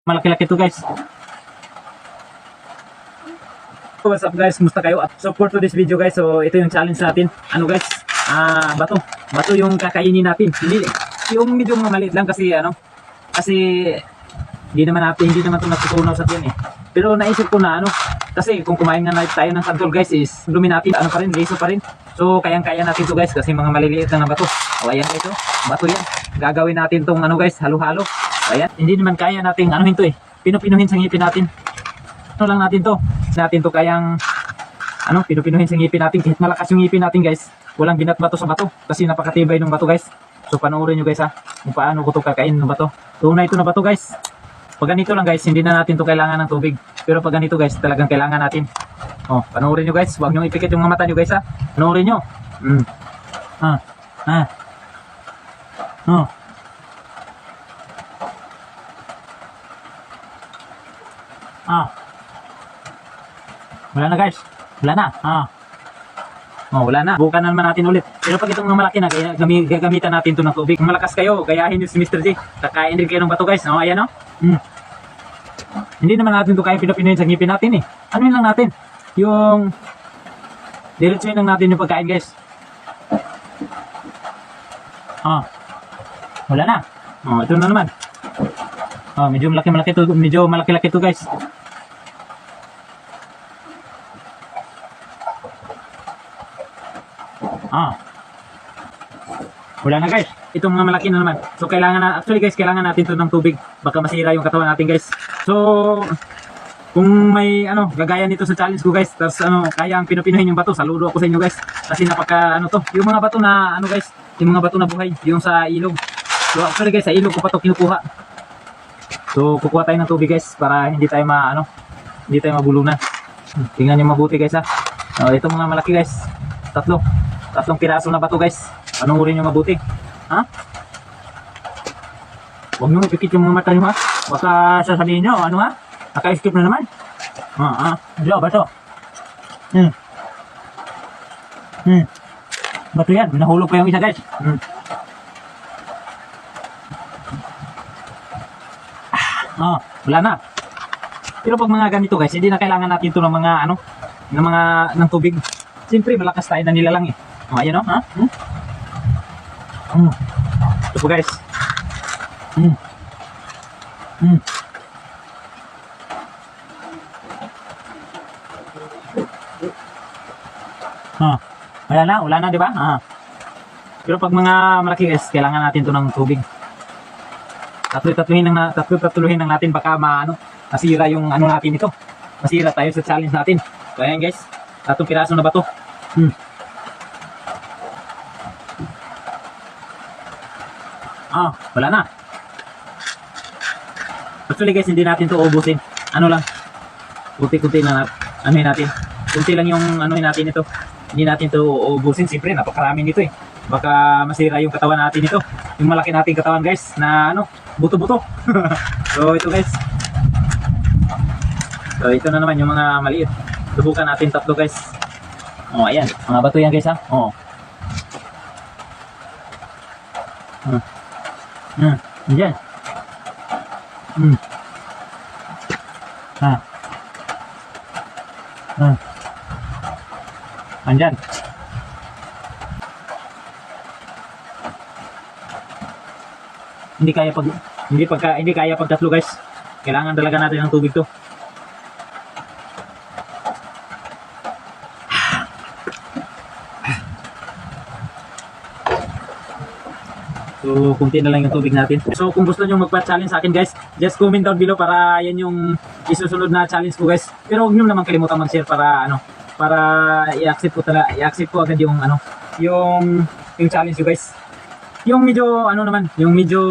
Malaki-laki to guys. What's up guys? Kumusta kayo? At so for today's video guys, so ito yung challenge natin. Ano guys? Bato. Bato yung kakainin natin. Hindi, yung medyo maliit lang kasi kasi hindi naman ito natutunaw sa tiyan eh. Pero naisip ko na kasi kung kumain nga tayo ng santol guys is dumi natin, pa rin, liso pa rin. So kayang-kaya natin to guys kasi mga maliliit lang na bato. O ayan ito, bato yan. Gagawin natin tong guys, halo-halo. Ayan, hindi naman kaya nating anuhin to eh. Pinupinuhin sa ngipin natin. Lang natin to kayang pinupinuhin sa ngipin natin kahit malakas yung ngipin natin guys. Walang binat-bato sa bato kasi napakatibay ng bato guys. So panoorin nyo guys kung paano ko to kakain ng bato. Tunay ito na bato guys. Pag ganito lang guys, hindi na natin to kailangan ng tubig. Pero pag ganito guys, talagang kailangan natin. Panoorin nyo guys. Huwag nyo ipikit yung mga mata nyo guys Panoorin nyo. Wala na guys. Wala na. Wala na. Bukan na naman natin ulit. Pero pag itong malaki na, gagamitan natin to ng tubig. Kung malakas kayo, gayahin nyo si Mr. J. Kakain din kayo ng bato guys. Ayan Hindi naman natin to kaya pinupinuhin sa ngipin natin eh. Ano yun lang natin? Yung diretsuhin lang natin yung pagkain guys. Wala na. Ito na naman. Medyo malaki-laki to guys. Wala na guys. Itong mga malaki na naman. So actually guys, kailangan natin to ng tubig. Baka masira yung katawan natin guys. So kung may gagaya nito sa challenge ko guys, tapos kayang pinupinuhin yung bato, saludo ako sa inyo guys. Kasi napaka yung mga bato na guys, yung mga bato na buhay, yung sa ilog. So actually guys, sa ilog ko pa to kinukuha. So kukuha tayo ng tubig guys para hindi tayo hindi tayo mabulunan. Tingnan niyo mabuti guys itong mga malaki guys. Tatlong piraso na bato guys. Panoorin nyo mabuti. Huwag nyo ipikit yung mga mata nyo Baka sasabihin nyo, naka-skip na naman. Bato. Bato yan. Nahulog pa yung isa guys. Wala na. Pero pag mga ganito guys, hindi na kailangan natin ito ng mga ng tubig. Siyempre malakas tayo na nila lang eh. Ayan ito po guys. Wala na, di ba? Pero pag mga malaki guys, kailangan natin to ng tubig. Tatlo-tatluhin lang natin baka masira yung natin ito. Masira tayo sa challenge natin. So ayan guys, 3 piraso na bato. Wala na. Actually guys, hindi natin to ubusin. Lang. Kunti-kunti na natin. Kunti lang yung natin ito. Hindi natin to ubusin. Siyempre, napakarami nito eh. Baka masira yung katawan natin ito. Yung malaki nating katawan guys na buto-buto. So ito guys. So ito na naman yung mga maliit. Subukan natin 3 guys. Ayan. Mga bato yan guys Diyan. Andyan. Hindi kaya pag 3 guys. Kailangan talaga natin ng tubig to. So, kunti na lang yung tubig natin. So, kung gusto nyo magpa-challenge sa akin guys, just comment down below para yan yung isusunod na challenge ko guys. Pero huwag nyo naman kalimutan mag-share para i-accept ko agad yung yung challenge ko guys. Yung medyo yung medyo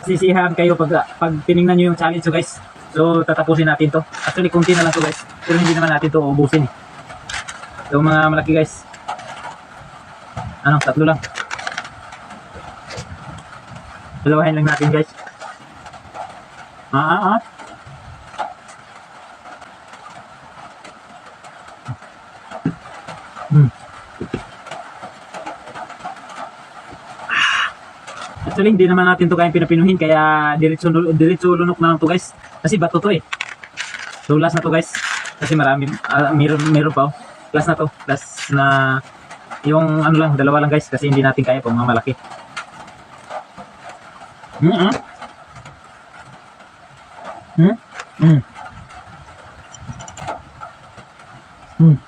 sisihan kayo pag tiningnan nyo yung challenge ko guys. So, tatapusin natin to. Actually, kunti na lang to guys. Pero hindi naman natin to ubusin eh. So, mga malaki guys. 3 lang. Dalawahin lang natin guys. Actually, hindi naman natin to kayang pinapinuhin, kaya diretso lunok na lang to guys. Kasi bato to eh. So last na to guys. Kasi marami, meron pa oh. Last na to. Last na, yung ano lang, dalawa lang guys. Kasi hindi natin kaya pang malaki. Mm.